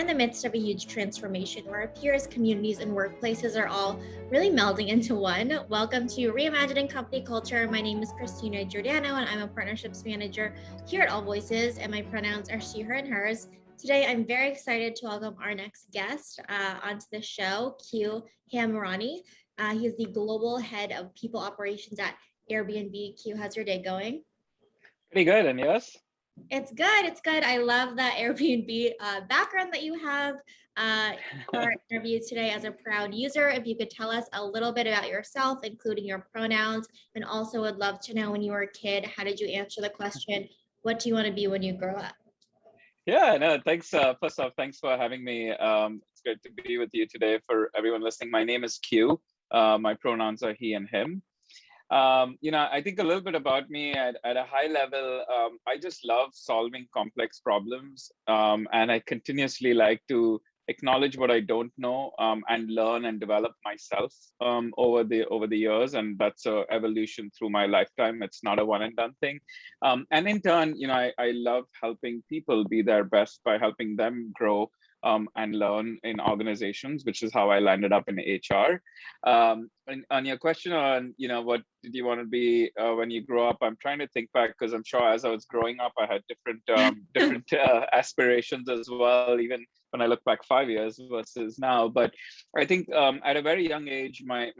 the midst of a huge transformation where our peers, communities, and workplaces are all really melding into one. Welcome to Reimagining Company Culture. My name is Christina Giordano, and I'm a partnerships manager here at AllVoices, and my pronouns are she, her, and hers. Today, I'm very excited to welcome our next guest onto the show, Q Hamirani. He is the global head of people operations at Airbnb. Q, how's your day going? Pretty good, and yours? It's good. It's good. I love that Airbnb background that you have. Our interview today as a proud user. If you could tell us a little bit about yourself, including your pronouns, and also would love to know when you were a kid, how did you answer the question, what do you want to be when you grow up? Yeah, no, thanks. First off, thanks for having me. It's great to be with you today. For everyone listening, my name is Q. My pronouns are he and him. I think a little bit about me at a high level. I just love solving complex problems, and I continuously like to acknowledge what I don't know and learn and develop myself over the years, and that's a evolution through my lifetime. It's not a one and done thing. And in turn, I love helping people be their best by helping them grow and learn in organizations, which is how I landed up in HR. And on your question on, what did you want to be when you grow up? I'm trying to think back because I'm sure as I was growing up, I had different aspirations as well, even when I look back 5 years versus now. But I think at a very young age, my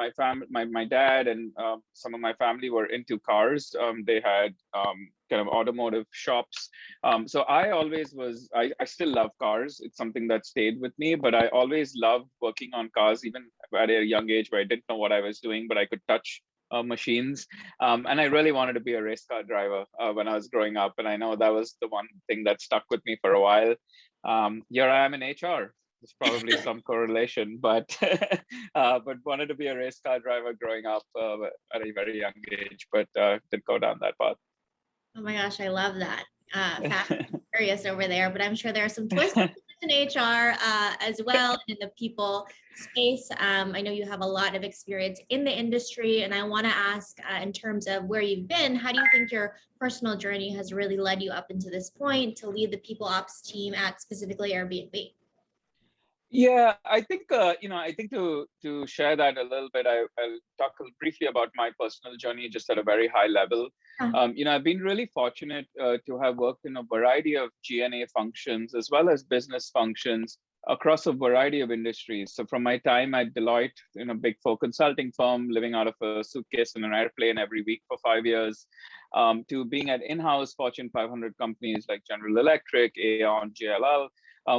dad and some of my family were into cars. They had kind of automotive shops. So I always I still love cars. It's something that stayed with me, but I always loved working on cars, even at a young age where I didn't know what I was doing, but I could touch machines. And I really wanted to be a race car driver when I was growing up. And I know that was the one thing that stuck with me for a while. Here I am in HR. There's probably some correlation, but wanted to be a race car driver growing up at a very young age, but didn't go down that path. Oh my gosh, I love that. Fast and curious over there, but I'm sure there are some twists in HR as well in the people space. I know you have a lot of experience in the industry, and I want to ask in terms of where you've been, how do you think your personal journey has really led you up into this point to lead the people ops team at specifically Airbnb? Yeah, I think I think to share that a little bit, I'll talk briefly about my personal journey, just at a very high level. I've been really fortunate to have worked in a variety of G&A functions as well as business functions across a variety of industries. So from my time at Deloitte, Big Four consulting firm, living out of a suitcase in an airplane every week for 5 years, to being at in-house Fortune 500 companies like General Electric, Aon, JLL.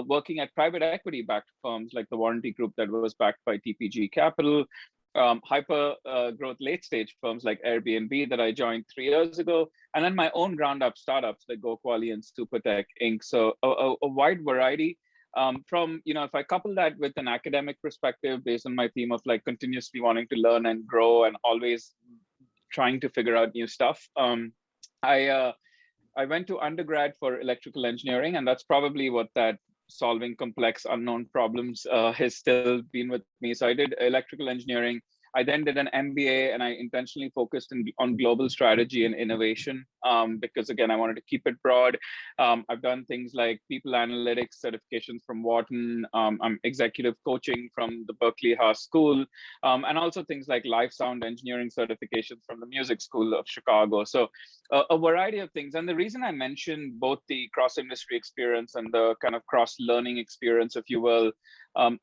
Working at private equity-backed firms like the Warranty Group that was backed by TPG Capital, hyper growth late-stage firms like Airbnb that I joined 3 years ago, and then my own ground-up startups like GoQuali and Supertech Inc. So a wide variety. If I couple that with an academic perspective based on my theme of like continuously wanting to learn and grow and always trying to figure out new stuff, I went to undergrad for electrical engineering, and that's probably what that solving complex unknown problems has still been with me. So I did electrical engineering. I then did an MBA, and I intentionally focused on global strategy and innovation because, again, I wanted to keep it broad. I've done things like people analytics certifications from Wharton. I'm executive coaching from the Berkeley Haas School, and also things like live sound engineering certifications from the Music School of Chicago. So a variety of things. And the reason I mentioned both the cross-industry experience and the kind of cross-learning experience, if you will,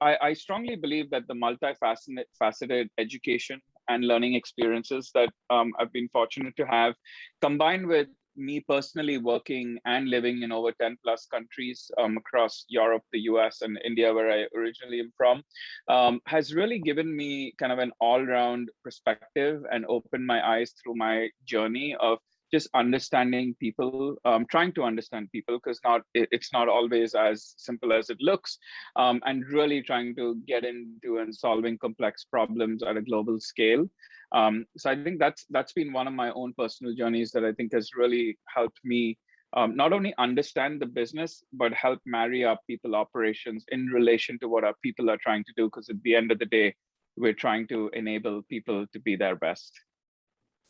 I strongly believe that the multifaceted education and learning experiences that I've been fortunate to have, combined with me personally working and living in over 10 plus countries across Europe, the US, and India, where I originally am from, has really given me kind of an all-round perspective and opened my eyes through my journey of just understanding people, trying to understand people, because it's not always as simple as it looks, and really trying to get into and solving complex problems at a global scale. So I think that's been one of my own personal journeys that I think has really helped me not only understand the business, but help marry up people operations in relation to what our people are trying to do, because at the end of the day, we're trying to enable people to be their best.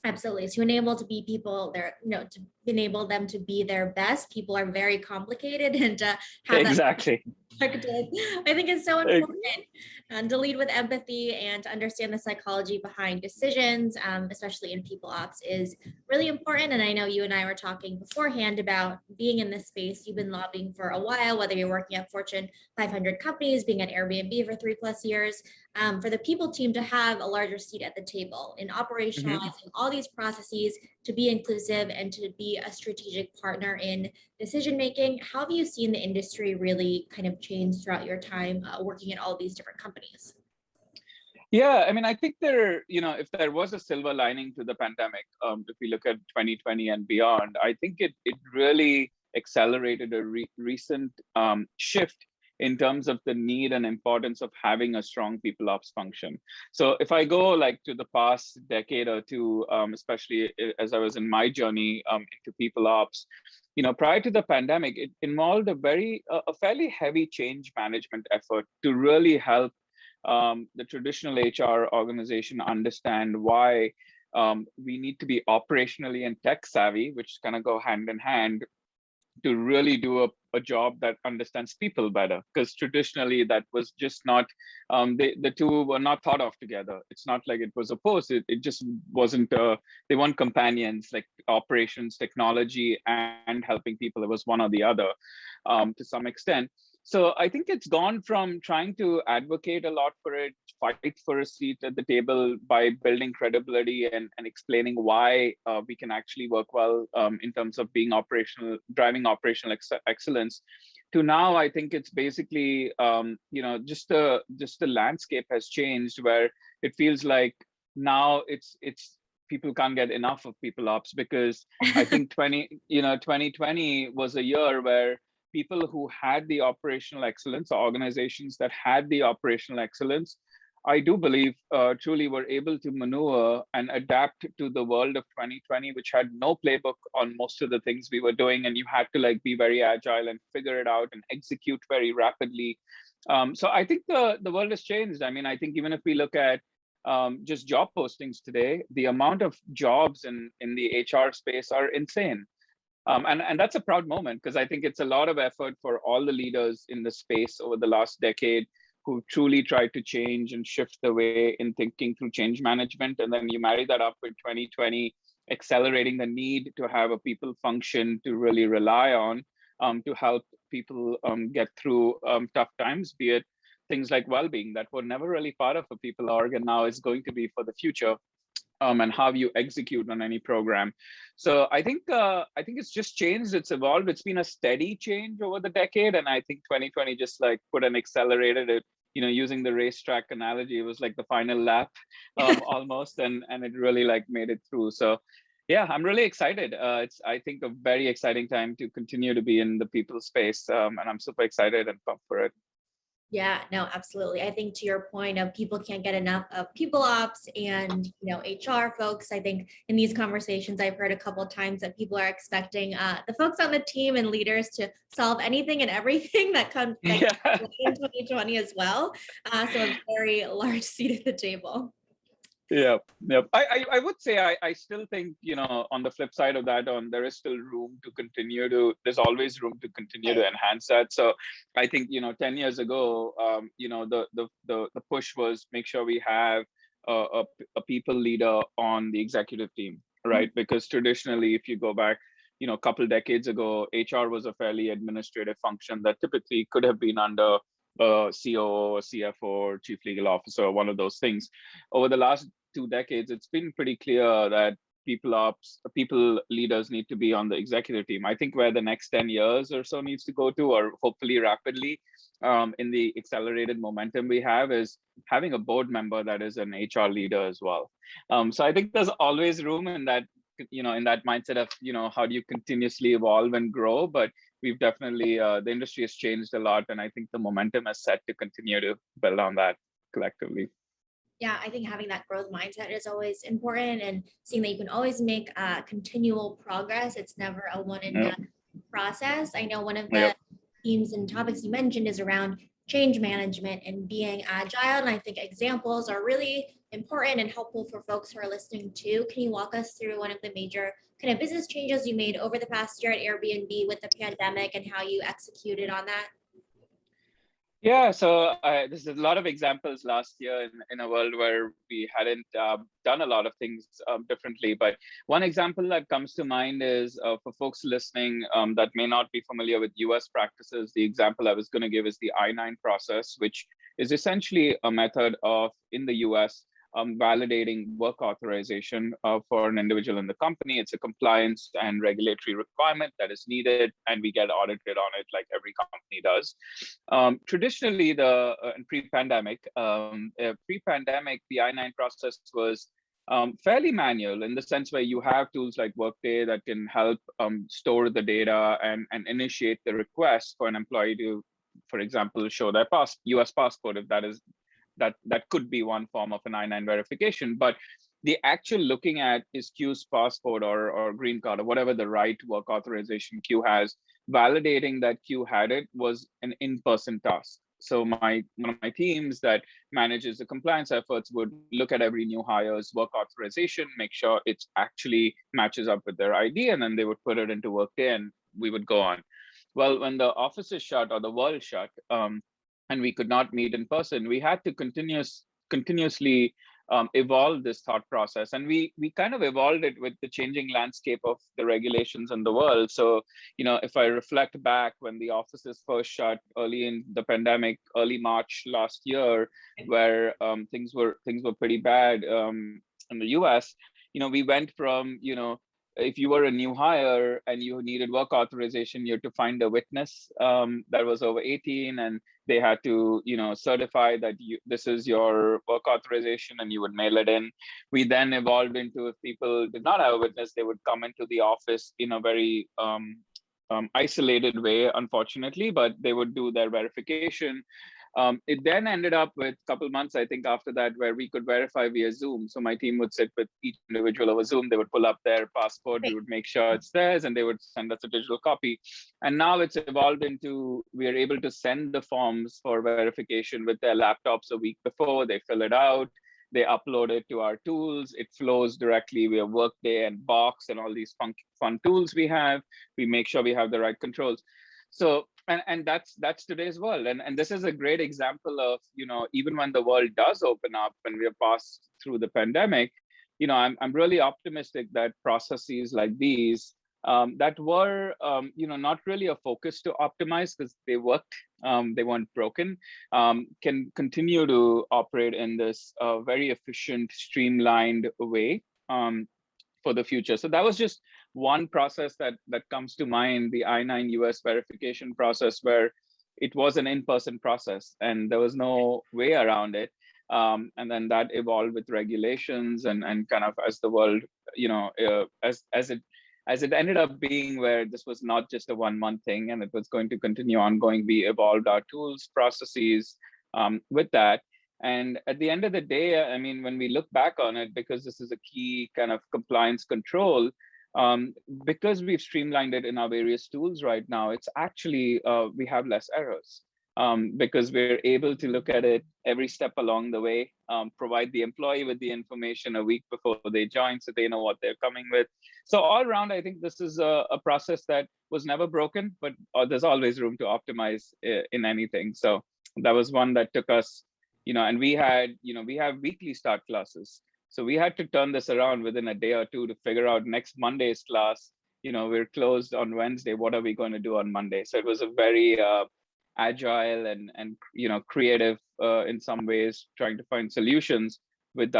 Absolutely. To enable to be people there, to enable them to be their best. People are very complicated, and have exactly I think it's so important to lead with empathy and to understand the psychology behind decisions, especially in people ops, is really important. And I know you and I were talking beforehand about being in this space. You've been lobbying for a while, whether you're working at Fortune 500 companies, being at Airbnb for 3+ years, for the people team to have a larger seat at the table in operationalizing all these processes, to be inclusive and to be a strategic partner in decision making. How have you seen the industry really kind of change throughout your time working at all these different companies? Yeah, I mean, I think if there was a silver lining to the pandemic, if we look at 2020 and beyond, I think it really accelerated a recent shift in terms of the need and importance of having a strong people ops function. So if I go like to the past decade or two, especially as I was in my journey into people ops, prior to the pandemic, it involved a fairly heavy change management effort to really help the traditional HR organization understand why we need to be operationally and tech savvy, which kind of go hand in hand, to really do a job that understands people better. Because traditionally that was just not, the two were not thought of together. It's not like it was opposed. It just wasn't, they weren't companions, like operations, technology, and helping people. It was one or the other to some extent. So I think it's gone from trying to advocate a lot for it, fight for a seat at the table by building credibility and explaining why we can actually work well in terms of being driving operational excellence, to now I think it's basically, just the landscape has changed, where it feels like now it's people can't get enough of people ops, because I think 2020 was a year where people who had the operational excellence, organizations that had the operational excellence, I do believe truly were able to maneuver and adapt to the world of 2020, which had no playbook on most of the things we were doing. And you had to like be very agile and figure it out and execute very rapidly. So I think the world has changed. I mean, I think even if we look at just job postings today, the amount of jobs in the HR space are insane. And that's a proud moment, because I think it's a lot of effort for all the leaders in the space over the last decade who truly tried to change and shift the way in thinking through change management. And then you marry that up with 2020, accelerating the need to have a people function to really rely on to help people get through tough times, be it things like well-being that were never really part of a people org and now is going to be for the future. And how you execute on any program. So I think it's just changed. It's evolved. It's been a steady change over the decade, and I think 2020 just like put an accelerated it. Using the racetrack analogy, it was like the final lap, almost, and it really like made it through. So yeah, I'm really excited. It's I think a very exciting time to continue to be in the people space, and I'm super excited and pumped for it. Yeah, no, absolutely. I think to your point of people can't get enough of people ops and HR folks. I think in these conversations I've heard a couple of times that people are expecting the folks on the team and leaders to solve anything and everything that comes in 2020 as well. So a very large seat at the table. Yeah. I would say I still think, on the flip side of that, there is still room to continue there's always room to continue to enhance that. So I think, 10 years ago, the push was make sure we have a people leader on the executive team, right? Because traditionally, if you go back, a couple decades ago, HR was a fairly administrative function that typically could have been under COO, CFO, chief legal officer, one of those things. Over the last 2 decades, it's been pretty clear that people leaders need to be on the executive team. I think where the next 10 years or so needs to go to, or hopefully rapidly, in the accelerated momentum we have, is having a board member that is an HR leader as well. So I think there's always room in that, in that mindset of, how do you continuously evolve and grow? But we've definitely, the industry has changed a lot. And I think the momentum is set to continue to build on that collectively. Yeah, I think having that growth mindset is always important, and seeing that you can always make continual progress. It's never a one and done process. I know one of the themes and topics you mentioned is around change management and being agile. And I think examples are really important and helpful for folks who are listening too. Can you walk us through one of the major kind of business changes you made over the past year at Airbnb with the pandemic and how you executed on that? Yeah, so there's a lot of examples last year in a world where we hadn't done a lot of things differently. But one example that comes to mind is for folks listening that may not be familiar with US practices, the example I was going to give is the I-9 process, which is essentially a method of, in the US, validating work authorization for an individual in the company. It's a compliance and regulatory requirement that is needed, and we get audited on it like every company does. Traditionally, pre-pandemic, the I-9 process was fairly manual in the sense where you have tools like Workday that can help store the data and initiate the request for an employee to, for example, show their US passport, if that could be one form of an I-9 verification. But the actual looking at is Q's passport or green card or whatever the right work authorization Q has, validating that Q had it was an in-person task. So one of my teams that manages the compliance efforts would look at every new hire's work authorization, make sure it actually matches up with their ID, and then they would put it into Workday and we would go on. Well, when the offices shut or the world shut, and we could not meet in person, we had to continuously evolve this thought process, and we kind of evolved it with the changing landscape of the regulations in the world. So, if I reflect back when the offices first shut early in the pandemic, early March last year, where things were pretty bad in the US, we went from if you were a new hire and you needed work authorization, you had to find a witness that was over 18, and they had to certify that this is your work authorization, and you would mail it in. We then evolved into, if people did not have a witness, they would come into the office in a very isolated way, unfortunately, but they would do their verification. It then ended up with a couple months, I think, after that, where we could verify via Zoom. So my team would sit with each individual over Zoom. They would pull up their passport. We would make sure it's theirs, and they would send us a digital copy. And now it's evolved into, we are able to send the forms for verification with their laptops a week before. They fill it out. They upload it to our tools. It flows directly via Workday and Box and all these fun tools we have. We make sure we have the right controls. So, and that's today's world. And this is a great example of, even when the world does open up and we have passed through the pandemic, I'm really optimistic that processes like these that were, not really a focus to optimize because they worked, they weren't broken, can continue to operate in this very efficient, streamlined way for the future. So that was just one process that comes to mind, the I-9 US verification process, where it was an in-person process and there was no way around it. And then that evolved with regulations and kind of as the world, as it ended up being, where this was not just a 1 month thing and it was going to continue ongoing. We evolved our tools, processes with that. And at the end of the day, I mean, when we look back on it, because this is a key kind of compliance control, because we've streamlined it in our various tools right now, it's actually, we have less errors because we're able to look at it every step along the way, provide the employee with the information a week before they join so they know what they're coming with. So all around, I think this is a process that was never broken, but there's always room to optimize in anything. So that was one that took us, and we have weekly start classes. So we had to turn this around within a day or two to figure out next Monday's class. We're closed on Wednesday. What are we going to do on Monday? So it was a very agile and creative in some ways, trying to find solutions with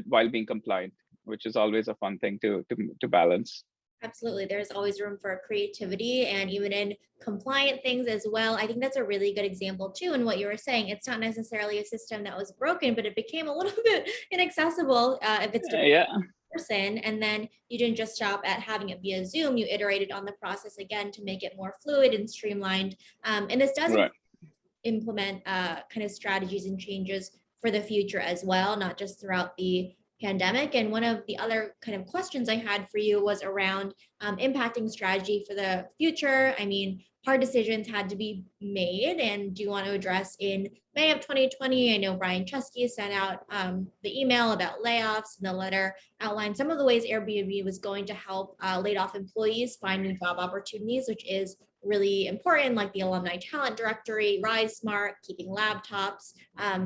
while being compliant, which is always a fun thing to balance. Absolutely. There's always room for creativity, and even in compliant things as well. I think that's a really good example too. And what you were saying, it's not necessarily a system that was broken, but it became a little bit inaccessible if it's Yeah. person. And then you didn't just stop at having it via Zoom, you iterated on the process again to make it more fluid and streamlined. And this does implement kind of strategies and changes for the future as well, not just throughout the pandemic. And one of the other kind of questions I had for you was around impacting strategy for the future. I mean, hard decisions had to be made. And do you want to address in May of 2020? I know Brian Chesky sent out the email about layoffs, and the letter outlined some of the ways Airbnb was going to help laid off employees find new job opportunities, which is really important, like the alumni talent directory, Rise Smart, keeping laptops,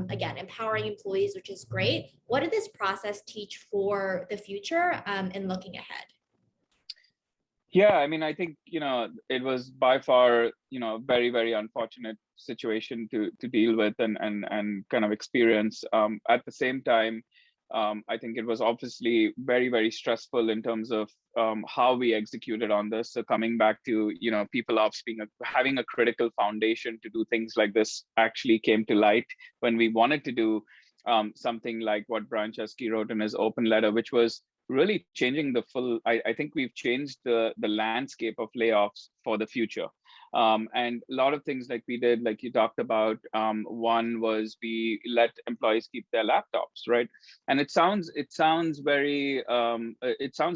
again, empowering employees, which is great. What did this process teach for the future and looking ahead? Yeah, I mean, I think, it was by far, very, very unfortunate situation to deal with and kind of experience. At the same time, I think it was obviously very, very stressful in terms of how we executed on this. So coming back to, people ops having a critical foundation to do things like this actually came to light when we wanted to do something like what Brian Chesky wrote in his open letter, which was really changing the full. I think we've changed the landscape of layoffs for the future. And a lot of things like we did, like you talked about, one was we let employees keep their laptops, right? And it sounds it sounds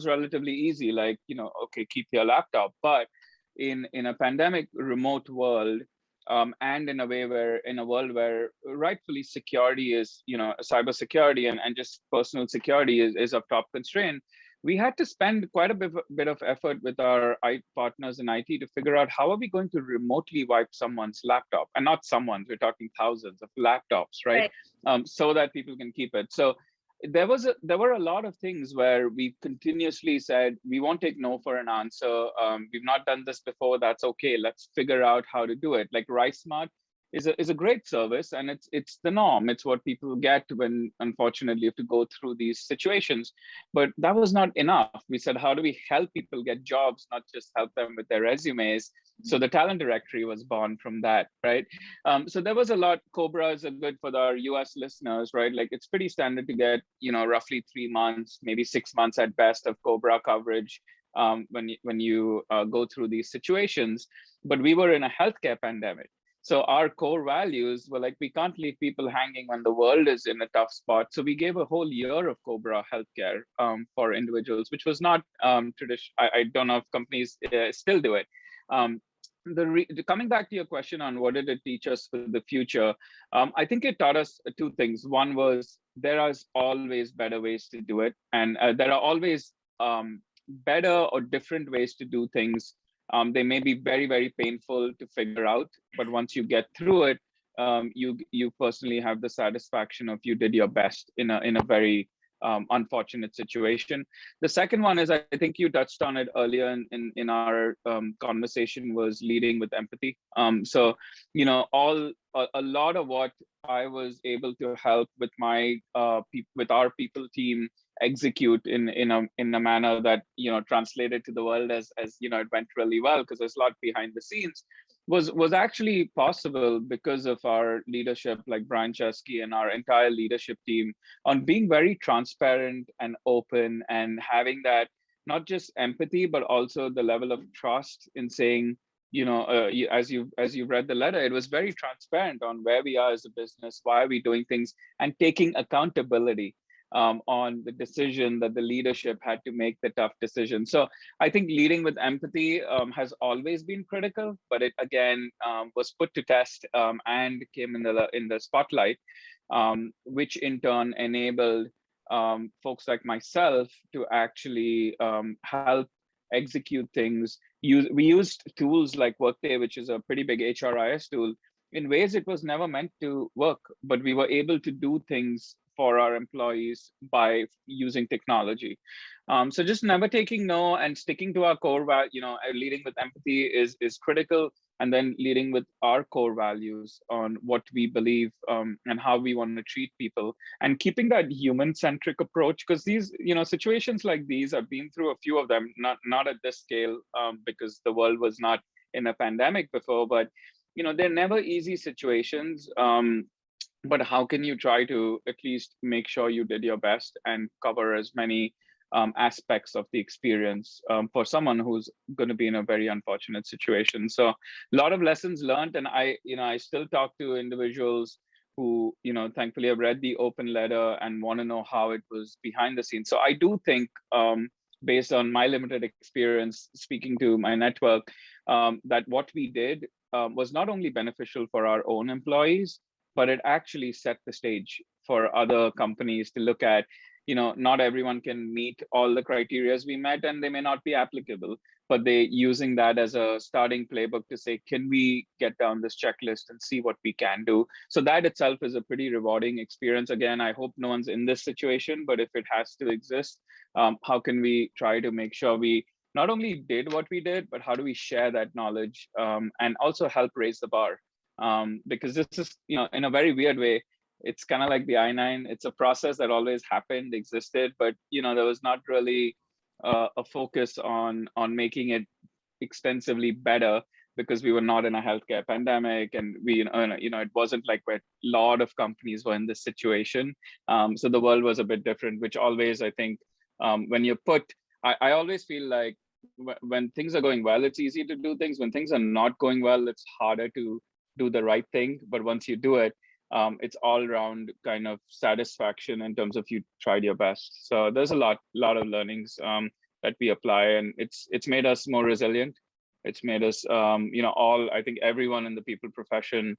relatively easy, like, okay, keep your laptop. But in a pandemic remote world, and in a world where rightfully security is, cybersecurity and just personal security is of top constraint, we had to spend quite a bit of effort with our partners in IT to figure out how are we going to remotely wipe someone's laptop, and not someone's, we're talking thousands of laptops, right? So that people can keep it. So there were a lot of things where we continuously said we won't take no for an answer. We've not done this before. That's okay. Let's figure out how to do it. Like Rice Smart is a great service, and it's the norm. It's what people get when, unfortunately, you have to go through these situations. But that was not enough. We said, how do we help people get jobs, not just help them with their resumes? So the talent directory was born from that, right? So there was a lot. Cobras are good for our US listeners, right? Like it's pretty standard to get, roughly 3 months, maybe 6 months at best of Cobra coverage when you go through these situations. But we were in a healthcare pandemic. So our core values were like, we can't leave people hanging when the world is in a tough spot. So we gave a whole year of Cobra healthcare for individuals, which was not traditional. I don't know if companies still do it. Coming back to your question on what did it teach us for the future, I think it taught us two things. One was there are always better ways to do it, and there are always better or different ways to do things. They may be very, very painful to figure out, but once you get through it, you personally have the satisfaction of you did your best in a very unfortunate situation. The second one is, I think you touched on it earlier in our conversation, was leading with empathy. So, a lot of what I was able to help with with our people team execute in a manner that, translated to the world as it went really well, because there's a lot behind the scenes, was actually possible because of our leadership, like Brian Chesky and our entire leadership team, on being very transparent and open, and having that not just empathy, but also the level of trust in saying, as you read the letter, it was very transparent on where we are as a business, why are we doing things, and taking accountability on the decision that the leadership had to make, the tough decision. So I think leading with empathy has always been critical, but it again was put to test and came in the spotlight, which in turn enabled folks like myself to actually help execute things. We used tools like Workday, which is a pretty big HRIS tool, in ways it was never meant to work, but we were able to do things for our employees by using technology. So just never taking no and sticking to our core value, leading with empathy is critical, and then leading with our core values on what we believe and how we want to treat people, and keeping that human-centric approach, because these, situations like these, I've been through a few of them, not at this scale, because the world was not in a pandemic before, but they're never easy situations. But how can you try to at least make sure you did your best and cover as many aspects of the experience for someone who's going to be in a very unfortunate situation? So a lot of lessons learned, and I still talk to individuals who, thankfully have read the open letter and want to know how it was behind the scenes. So I do think, based on my limited experience speaking to my network, that what we did was not only beneficial for our own employees, but it actually set the stage for other companies to look at, not everyone can meet all the criteria we met, and they may not be applicable, but they using that as a starting playbook to say, can we get down this checklist and see what we can do? So that itself is a pretty rewarding experience. Again, I hope no one's in this situation, but if it has to exist, how can we try to make sure we not only did what we did, but how do we share that knowledge, and also help raise the bar? Because this is, in a very weird way, it's kind of like the I-9. It's a process that always happened, existed, but there was not really a focus on making it extensively better, because we were not in a healthcare pandemic, and it wasn't like where a lot of companies were in this situation. So the world was a bit different, which always, I think, when you put, I always feel like when things are going well, it's easy to do things. When things are not going well, it's harder to do the right thing. But once you do it, it's all around kind of satisfaction in terms of you tried your best. So there's a lot of learnings that we apply, and it's made us more resilient. It's made us, I think everyone in the people profession,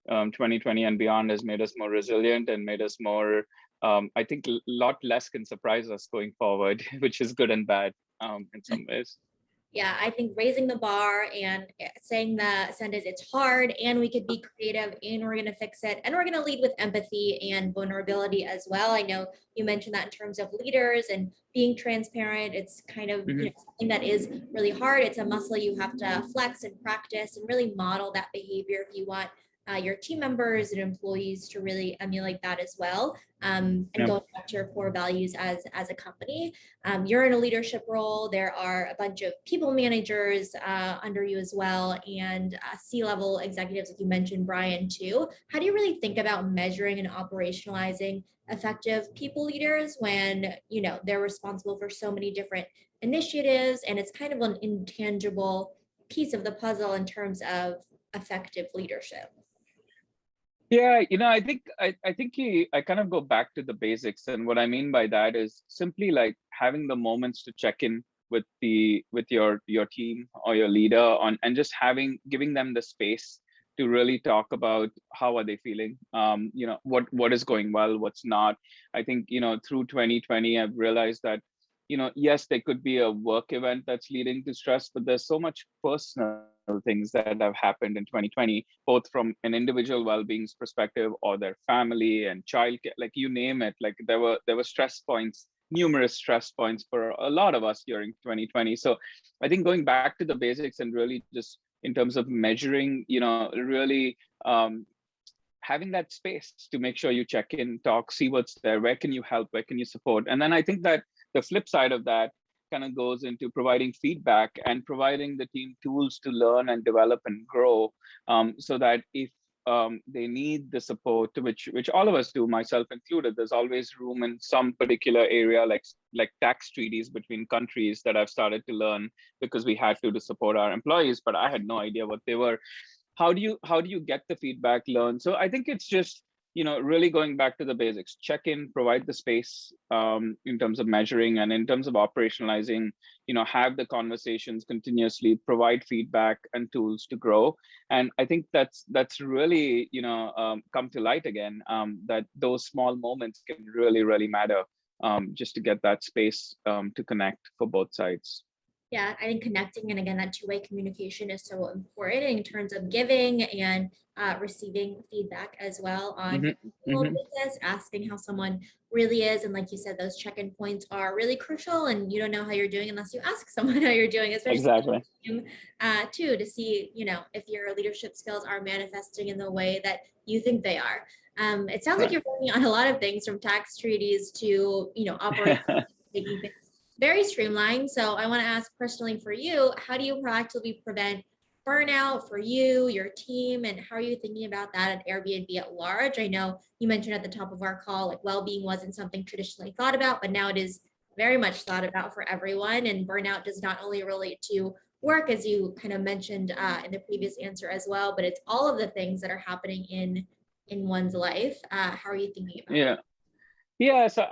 2020 and beyond, has made us more resilient and made us more, I think a lot less can surprise us going forward, which is good and bad in some ways. Yeah, I think raising the bar and saying the sentence, it's hard and we could be creative and we're going to fix it. And we're going to lead with empathy and vulnerability as well. I know you mentioned that in terms of leaders and being transparent. It's kind of something that is really hard. It's a muscle you have to flex and practice and really model that behavior if you want your team members and employees to really emulate that as well. And going back to your core values as a company. You're in a leadership role. There are a bunch of people managers under you as well, and C-level executives, like you mentioned, Brian, too. How do you really think about measuring and operationalizing effective people leaders when they're responsible for so many different initiatives, and it's kind of an intangible piece of the puzzle in terms of effective leadership? Yeah, I think I kind of go back to the basics, and what I mean by that is simply like having the moments to check in with your team or your leader on, and just giving them the space to really talk about how are they feeling, what is going well, what's not. I think through 2020 I've realized that yes, there could be a work event that's leading to stress, but there's so much personal things that have happened in 2020, both from an individual well-being perspective or their family and childcare, like you name it. Like there were stress points, numerous stress points for a lot of us during 2020. So I think going back to the basics and really just in terms of measuring, really having that space to make sure you check in, talk, see what's there, where can you help, where can you support. And then I think that the flip side of that kind of goes into providing feedback and providing the team tools to learn and develop and grow, so that if they need the support, which all of us do, myself included, there's always room in some particular area, like tax treaties between countries that I've started to learn because we had to support our employees, but I had no idea what they were. How do you get the feedback, learn? So I think it's just really going back to the basics, check in, provide the space in terms of measuring, and in terms of operationalizing, have the conversations continuously, provide feedback and tools to grow. And I think that's really, come to light again, that those small moments can really, really matter, just to get that space to connect for both sides. Yeah, I think connecting, and again, that two-way communication is so important in terms of giving and receiving feedback as well on business, asking how someone really is. And like you said, those check-in points are really crucial, and you don't know how you're doing unless you ask someone how you're doing, especially exactly. Too, to see, if your leadership skills are manifesting in the way that you think they are. It sounds like you're working on a lot of things, from tax treaties to, operating, making things very streamlined. So I want to ask personally for you, how do you proactively prevent burnout for you, your team, and how are you thinking about that at Airbnb at large? I know you mentioned at the top of our call, like well-being wasn't something traditionally thought about, but now it is very much thought about for everyone. And burnout does not only relate to work, as you kind of mentioned in the previous answer as well, but it's all of the things that are happening in one's life. How are you thinking about that? Yeah. So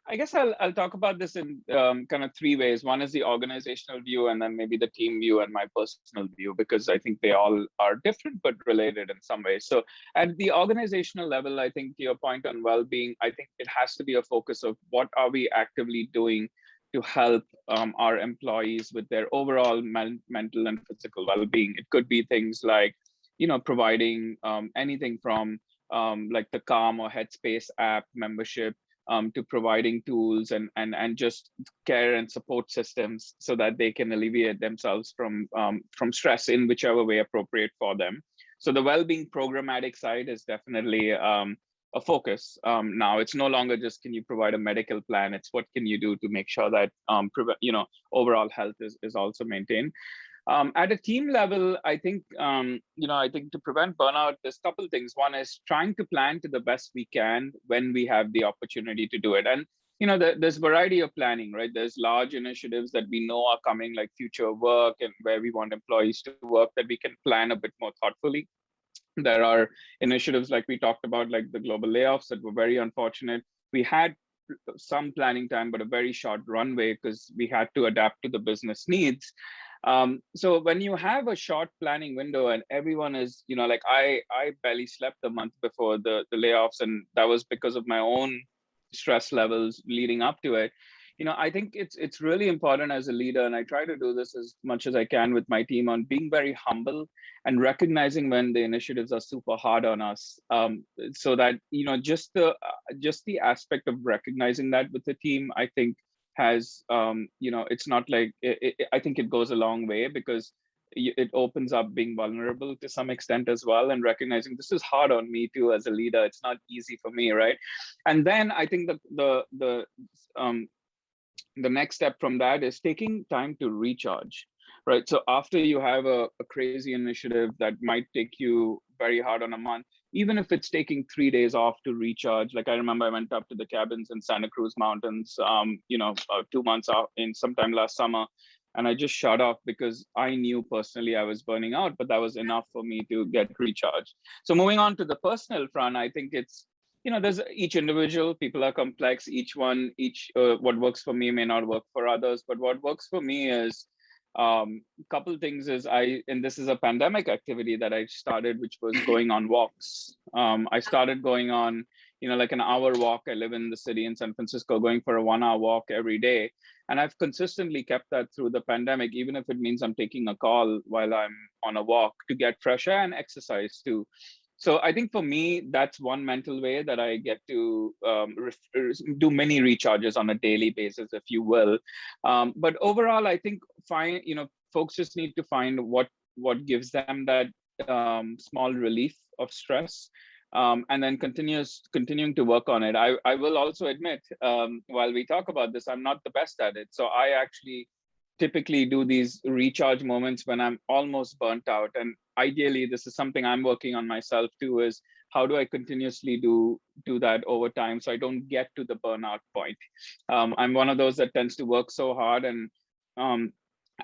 I guess I'll talk about this in kind of three ways. One is the organizational view, and then maybe the team view and my personal view, because I think they all are different but related in some ways. So at the organizational level, I think to your point on well-being, I think it has to be a focus of what are we actively doing to help our employees with their overall mental and physical well-being. It could be things like, providing anything from like the Calm or Headspace app membership, to providing tools and just care and support systems so that they can alleviate themselves from stress in whichever way appropriate for them. So the well-being programmatic side is definitely a focus. Now it's no longer just can you provide a medical plan, it's what can you do to make sure that overall health is also maintained. At a team level, I think I think to prevent burnout, there's a couple of things. One is trying to plan to the best we can when we have the opportunity to do it. And there's variety of planning, right? There's large initiatives that we know are coming, like future work and where we want employees to work, that we can plan a bit more thoughtfully. There are initiatives like we talked about, like the global layoffs that were very unfortunate. We had some planning time, but a very short runway because we had to adapt to the business needs. So when you have a short planning window and everyone is, like I barely slept the month before the layoffs, and that was because of my own stress levels leading up to it. I think it's really important as a leader, and I try to do this as much as I can with my team, on being very humble and recognizing when the initiatives are super hard on us, so that just the aspect of recognizing that with the team, I think has it's not like I think it goes a long way, because it opens up being vulnerable to some extent as well, and recognizing this is hard on me too as a leader. It's not easy for me, right? And then I think the next step from that is taking time to recharge, right? So after you have a crazy initiative that might take you very hard on a month, even if it's taking 3 days off to recharge. Like I remember I went up to the cabins in Santa Cruz Mountains, 2 months out in sometime last summer, and I just shut off because I knew personally I was burning out, but that was enough for me to get recharged. So moving on to the personal front, I think it's, there's each individual, people are complex, what works for me may not work for others, but what works for me is couple things is and this is a pandemic activity that I started, which was going on walks. I started going on, like an hour walk. I live in the city in San Francisco, going for a 1 hour walk every day. And I've consistently kept that through the pandemic, even if it means I'm taking a call while I'm on a walk, to get fresh air and exercise too. So I think for me, that's one mental way that I get to do many recharges on a daily basis, if you will. But overall, I think folks just need to find what gives them that small relief of stress, and then continuing to work on it. I will also admit, while we talk about this, I'm not the best at it. So I actually typically do these recharge moments when I'm almost burnt out. And ideally, this is something I'm working on myself too, is how do I continuously do that over time so I don't get to the burnout point. I'm one of those that tends to work so hard, and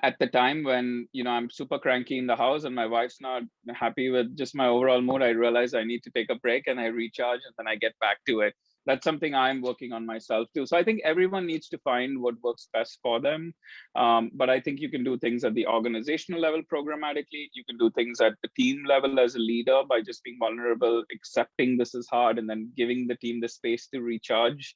at the time when I'm super cranky in the house and my wife's not happy with just my overall mood, I realize I need to take a break and I recharge and then I get back to it. That's something I'm working on myself too. So I think everyone needs to find what works best for them. But I think you can do things at the organizational level programmatically. You can do things at the team level as a leader by just being vulnerable, accepting this is hard, and then giving the team the space to recharge,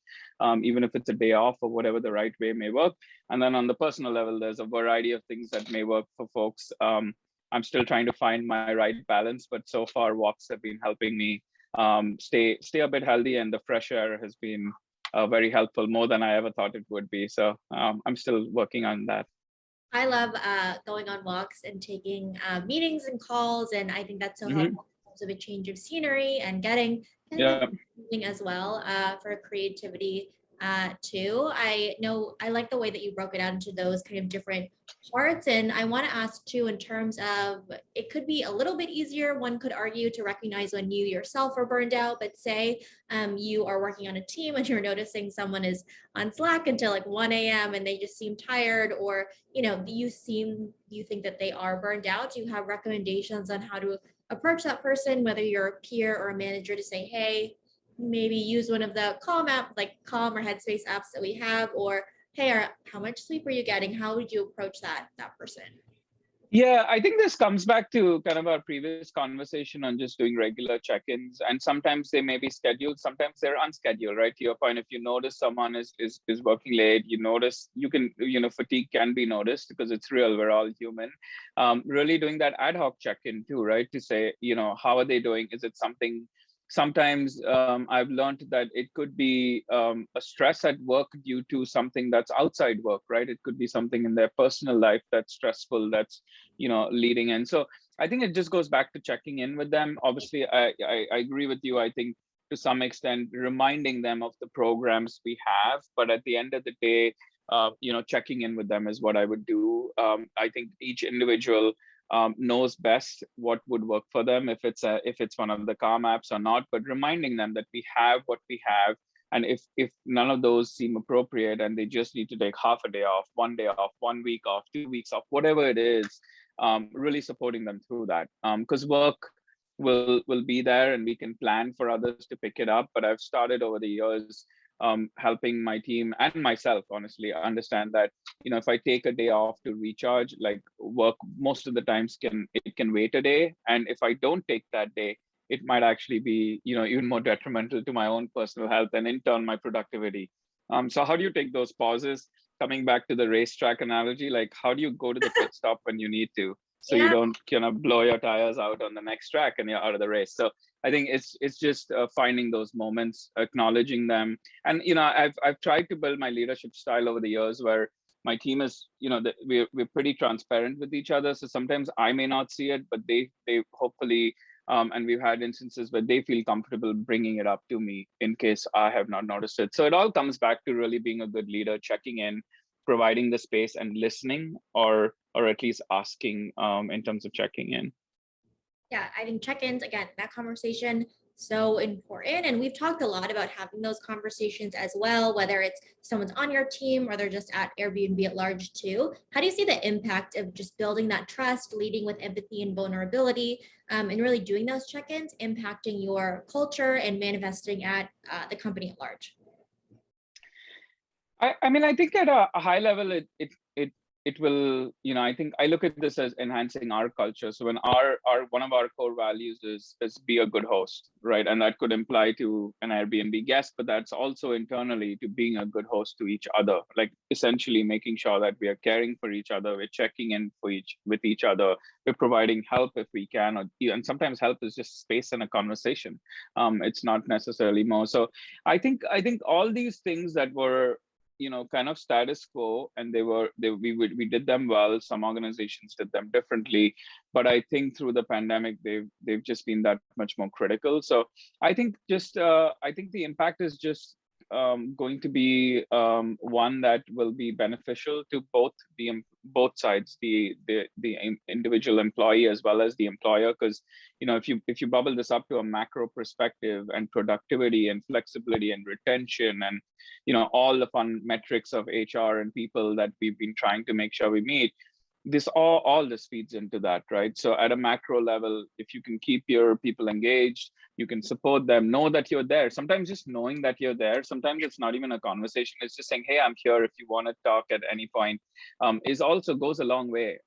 even if it's a day off or whatever the right way may work. And then on the personal level, there's a variety of things that may work for folks. I'm still trying to find my right balance, but so far walks have been helping me stay a bit healthy, and the fresh air has been very helpful, more than I ever thought it would be. So I'm still working on that. I love going on walks and taking meetings and calls, and I think that's so helpful in terms of a change of scenery and getting as well for creativity too. I know I like the way that you broke it out into those kind of different parts, and I want to ask too, in terms of, it could be a little bit easier, one could argue, to recognize when you yourself are burned out. But say you are working on a team and you're noticing someone is on Slack until like 1 a.m. and they just seem tired, or you think that they are burned out. Do you have recommendations on how to approach that person, whether you're a peer or a manager, to say, hey, maybe use one of the Calm app, like Calm or Headspace apps that we have, or hey, how much sleep are you getting? How would you approach that person? Yeah, I think this comes back to kind of our previous conversation on just doing regular check-ins. And sometimes they may be scheduled, sometimes they're unscheduled, right? To your point, if you notice someone is working late, you notice, you can, fatigue can be noticed because it's real, we're all human. Really doing that ad hoc check-in too, right? To say, how are they doing? Is it something, sometimes I've learned that it could be a stress at work due to something that's outside work, right? It could be something in their personal life that's stressful, that's leading in. So I think it just goes back to checking in with them. Obviously, I agree with you. I think to some extent reminding them of the programs we have, but at the end of the day, checking in with them is what I would do. I think each individual knows best what would work for them, if it's one of the Calm apps or not, but reminding them that we have what we have. And if none of those seem appropriate and they just need to take half a day off, 1 day off, 1 week off, 2 weeks off, whatever it is, really supporting them through that. Because work will be there and we can plan for others to pick it up. But I've started over the years helping my team and myself, honestly, understand that, if I take a day off to recharge, like work most of the times it can wait a day. And if I don't take that day, it might actually be, even more detrimental to my own personal health and in turn my productivity. So how do you take those pauses? Coming back to the racetrack analogy, like how do you go to the pit stop when you need to, so you Yeah. don't blow your tires out on the next track and you're out of the race? So I think it's just finding those moments, acknowledging them. And I've tried to build my leadership style over the years where my team is, we're pretty transparent with each other. So sometimes I may not see it, but they hopefully, and we've had instances where they feel comfortable bringing it up to me in case I have not noticed it. So it all comes back to really being a good leader, checking in, providing the space and listening, or at least asking in terms of checking in. Yeah, I think check-ins, again, that conversation, so important. And we've talked a lot about having those conversations as well, whether it's someone's on your team or they're just at Airbnb at large too. How do you see the impact of just building that trust, leading with empathy and vulnerability, and really doing those check-ins, impacting your culture and manifesting at the company at large? I mean, I think at a high level, it will, I think I look at this as enhancing our culture. So when our one of our core values is be a good host, right? And that could imply to an Airbnb guest, but that's also internally to being a good host to each other, like essentially making sure that we are caring for each other, we're checking in with each other, we're providing help if we can, and sometimes help is just space and a conversation. It's not necessarily more. So I think all these things that were, kind of status quo, and we did them well. Some organizations did them differently, but I think through the pandemic they've just been that much more critical. So I think I think the impact is just going to be one that will be beneficial to both sides, the individual employee as well as the employer. Because if you bubble this up to a macro perspective, and productivity and flexibility and retention and all the fun metrics of HR and people that we've been trying to make sure we meet, this all this feeds into that, right? So at a macro level, if you can keep your people engaged, you can support them, know that you're there. Sometimes just knowing that you're there, sometimes it's not even a conversation, it's just saying, hey, I'm here if you want to talk at any point, is also goes a long way,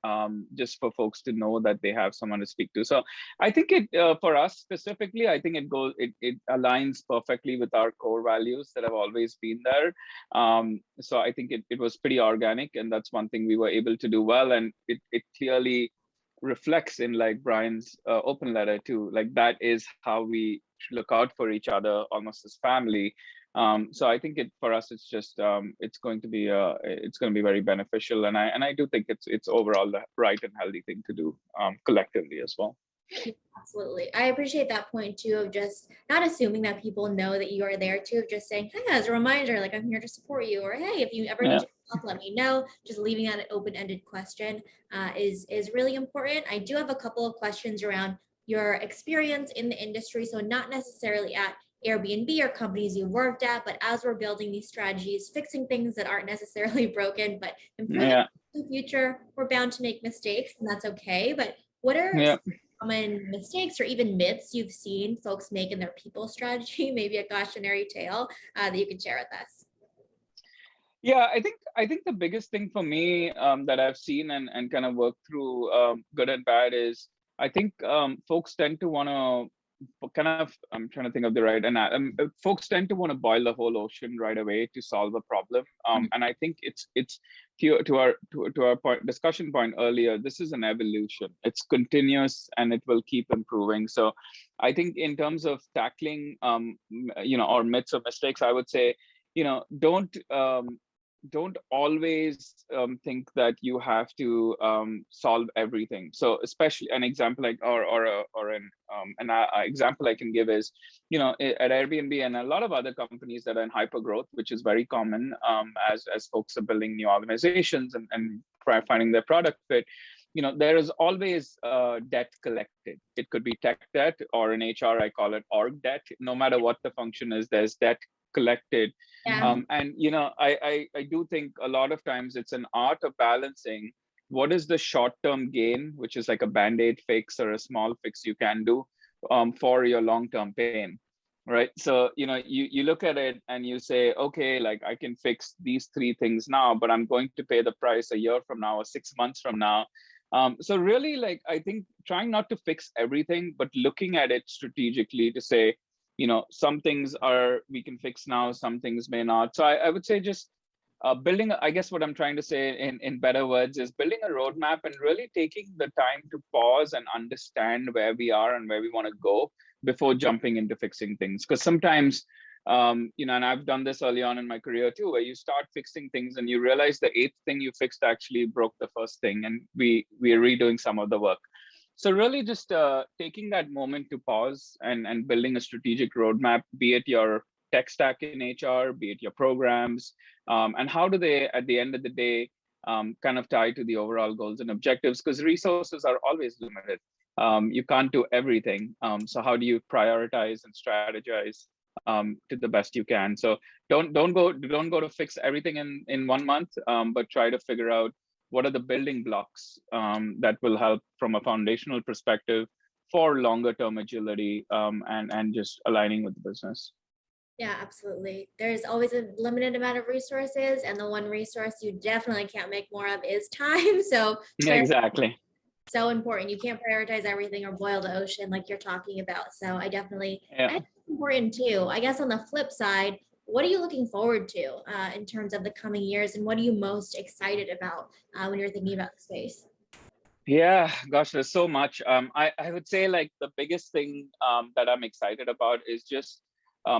just for folks to know that they have someone to speak to. So I think for us specifically, I think it aligns perfectly with our core values that have always been there. So I think it was pretty organic, and that's one thing we were able to do well. And it clearly reflects in, like, Brian's open letter too. Like, that is how we look out for each other, almost as family. So I think for us, it's just it's going to be very beneficial, and I do think it's overall the right and healthy thing to do collectively as well. Absolutely. I appreciate that point too, of just not assuming that people know that you are there too, of just saying, hey, as a reminder, like, I'm here to support you, or hey, if you ever need help, let me know. Just leaving out an open-ended question is really important. I do have a couple of questions around your experience in the industry. So not necessarily at Airbnb or companies you worked at, but as we're building these strategies, fixing things that aren't necessarily broken, but improving in the future, we're bound to make mistakes, and that's okay. But what are common mistakes or even myths you've seen folks make in their people strategy, maybe a cautionary tale that you can share with us? Yeah, I think the biggest thing for me that I've seen and kind of worked through, good and bad, is I think folks tend to want to kind of, I'm trying to think of the right, and folks tend to want to boil the whole ocean right away to solve a problem. And I think it's to our point, discussion point earlier. This is an evolution. It's continuous and it will keep improving. So I think in terms of tackling or myths or mistakes, I would say, don't always think that you have to solve everything. So especially an example like an example I can give is, at Airbnb and a lot of other companies that are in hyper growth, which is very common as folks are building new organizations and finding their product fit. There is always debt collected. It could be tech debt, or in HR I call it org debt. No matter what the function is, there's debt collected. Yeah. And I do think a lot of times it's an art of balancing what is the short-term gain, which is like a band-aid fix or a small fix you can do, for your long-term pain, right? So you look at it and you say, okay, like I can fix these three things now, but I'm going to pay the price a year from now or 6 months from now. So really, like, I think trying not to fix everything, but looking at it strategically to say, some things we can fix now, some things may not. So I would say just building, I guess what I'm trying to say in better words is building a roadmap and really taking the time to pause and understand where we are and where we want to go before jumping into fixing things. Because sometimes, and I've done this early on in my career too, where you start fixing things and you realize the eighth thing you fixed actually broke the first thing, and we are redoing some of the work. So really just taking that moment to pause and building a strategic roadmap, be it your tech stack in HR, be it your programs, and how do they, at the end of the day, kind of tie to the overall goals and objectives, because resources are always limited. You can't do everything. So how do you prioritize and strategize to the best you can? So don't go to fix everything in 1 month, but try to figure out what are the building blocks that will help from a foundational perspective for longer term agility, and just aligning with the business. Yeah, absolutely. There's always a limited amount of resources, and the one resource you definitely can't make more of is time. So exactly. So important. You can't prioritize everything or boil the ocean like you're talking about. So I think it's important too. I guess on the flip side, what are you looking forward to in terms of the coming years, and what are you most excited about when you're thinking about the space? Yeah, gosh, there's so much. I would say like the biggest thing that I'm excited about is just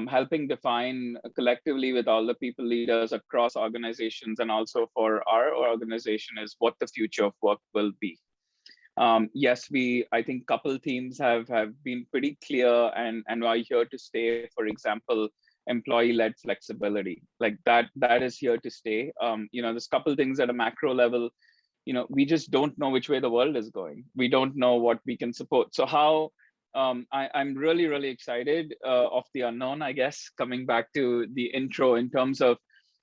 helping define collectively with all the people leaders across organizations, and also for our organization, is what the future of work will be. Yes, I think couple themes have been pretty clear and are here to stay. For example, employee-led flexibility, like that is here to stay. There's a couple things at a macro level. We just don't know which way the world is going. We don't know what we can support. So how I'm really, really excited of the unknown, I guess, coming back to the intro, in terms of,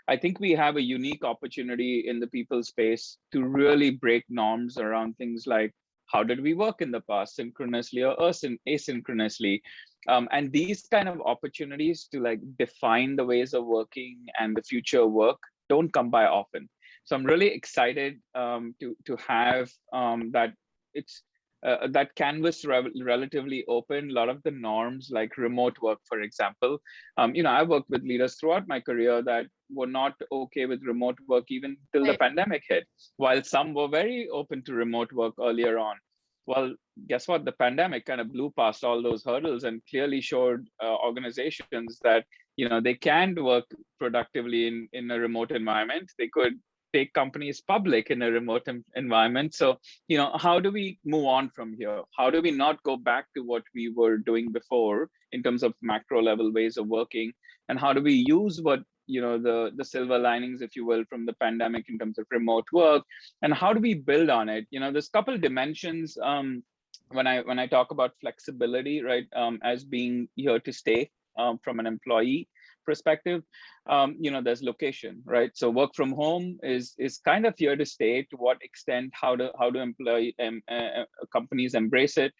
I think we have a unique opportunity in the people space to really break norms around things like, how did we work in the past, synchronously or asynchronously? And these kind of opportunities to like define the ways of working and the future of work don't come by often. So I'm really excited to have that. It's that canvas relatively open. A lot of the norms, like remote work, for example. I worked with leaders throughout my career that were not okay with remote work even till the pandemic hit, while some were very open to remote work earlier on. Well, guess what? The pandemic kind of blew past all those hurdles and clearly showed organizations that they can work productively in a remote environment. They could take companies public in a remote environment. So, how do we move on from here? How do we not go back to what we were doing before in terms of macro level ways of working? And how do we use what, the silver linings, if you will, from the pandemic in terms of remote work? And how do we build on it? There's a couple dimensions when I talk about flexibility, right, as being here to stay from an employee perspective. There's location, right? So work from home is kind of here to stay. To what extent? How do companies embrace it?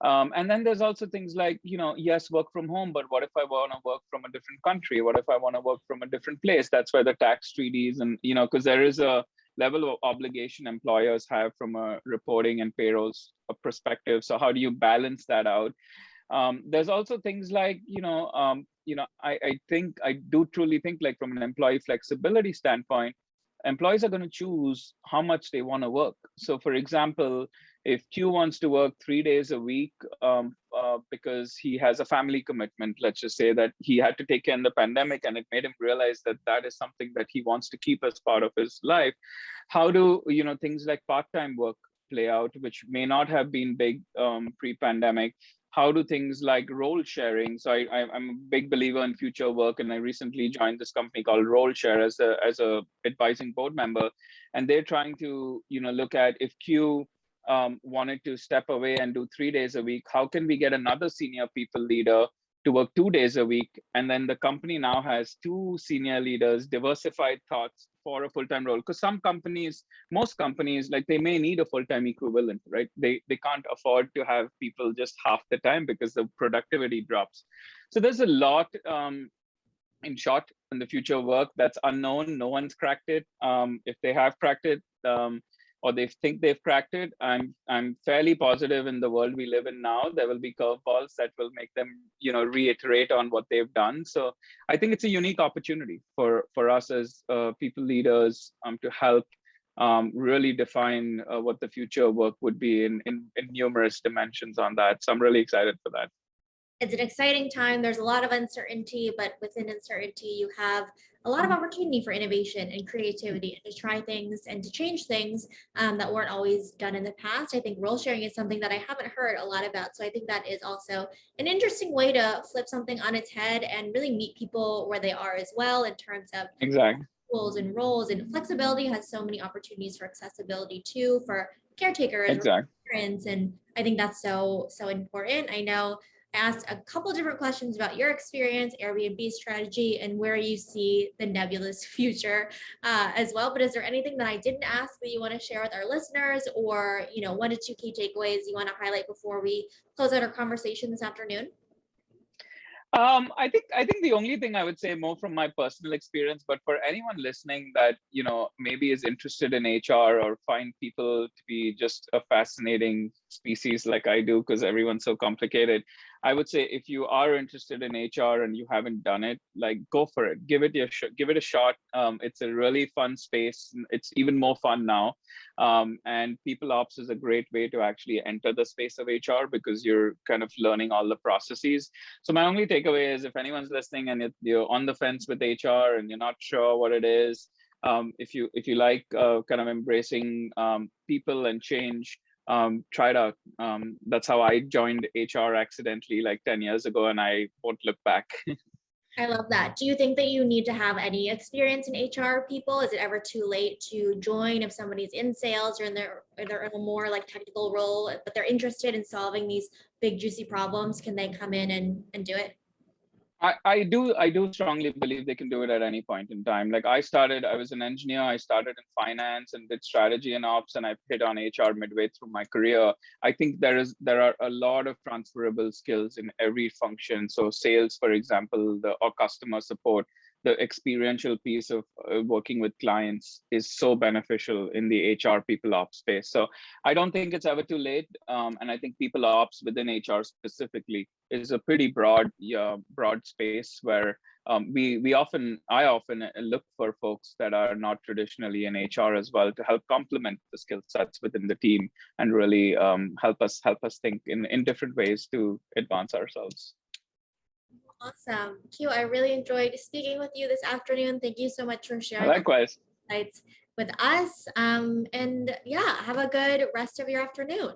And then there's also things like, yes, work from home, but what if I want to work from a different country? What if I want to work from a different place? That's where the tax treaties and, because there is a level of obligation employers have from a reporting and payrolls perspective. So how do you balance that out? There's also things like, I do truly think, like, from an employee flexibility standpoint, employees are going to choose how much they want to work. So for example, if Q wants to work 3 days a week because he has a family commitment, let's just say that he had to take care in the pandemic and it made him realize that that is something that he wants to keep as part of his life. How do, things like part-time work play out, which may not have been big pre-pandemic? How do things like role sharing? So I'm a big believer in future work, and I recently joined this company called Role Share as a advising board member, and they're trying to look at, if Q wanted to step away and do 3 days a week, how can we get another senior people leader to work 2 days a week? And then the company now has two senior leaders, diversified thoughts for a full-time role. Because most companies, like, they may need a full-time equivalent, right? They can't afford to have people just half the time because the productivity drops. So there's a lot, in short, in the future work that's unknown. No one's cracked it. If they have cracked it, or they think they've cracked it, I'm fairly positive in the world we live in now, there will be curveballs that will make them, reiterate on what they've done. So I think it's a unique opportunity for us as people leaders to help really define what the future work would be in numerous dimensions on that. So I'm really excited for that. It's an exciting time. There's a lot of uncertainty, but within uncertainty, you have a lot of opportunity for innovation and creativity, and to try things and to change things that weren't always done in the past. I think role sharing is something that I haven't heard a lot about. So I think that is also an interesting way to flip something on its head and really meet people where they are as well, in terms of Exactly. tools and roles. And flexibility has so many opportunities for accessibility too, for caretakers, Exactly. parents, and I think that's so important. I know I asked a couple different questions about your experience, Airbnb strategy, and where you see the nebulous future as well. But is there anything that I didn't ask that you want to share with our listeners, or 1 to 2 key takeaways you want to highlight before we close out our conversation this afternoon? I think the only thing I would say, more from my personal experience, but for anyone listening that maybe is interested in HR or find people to be just a fascinating species like I do, because everyone's so complicated, I would say, if you are interested in HR and you haven't done it, like, go for it. Give it a shot. It's a really fun space. It's even more fun now. And people ops is a great way to actually enter the space of HR, because you're kind of learning all the processes. So my only takeaway is, if anyone's listening and you're on the fence with HR and you're not sure what it is, if you like kind of embracing people and change, try it out. That's how I joined HR accidentally like 10 years ago, and I won't look back. I love that. Do you think that you need to have any experience in HR, people? Is it ever too late to join if somebody's in sales, or they're in a more like technical role, but they're interested in solving these big juicy problems? Can they come in and do it? I do strongly believe they can do it at any point in time. Like, I was an engineer. I started in finance and did strategy and ops, and I hit on HR midway through my career. I think there are a lot of transferable skills in every function. So sales, for example, or customer support, the experiential piece of working with clients is so beneficial in the HR people ops space. So I don't think it's ever too late. And I think people ops within HR specifically is a pretty broad space where I often look for folks that are not traditionally in HR as well, to help complement the skill sets within the team and really help us think in different ways to advance ourselves. Awesome. Q, I really enjoyed speaking with you this afternoon. Thank you so much for sharing Likewise. insights with us. And yeah, have a good rest of your afternoon.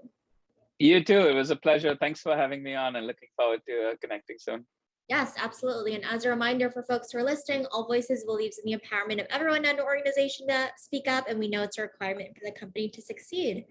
You too. It was a pleasure. Thanks for having me on, and looking forward to connecting soon. Yes, absolutely. And as a reminder for folks who are listening, AllVoices believes in the empowerment of everyone in an organization to speak up, and we know it's a requirement for the company to succeed.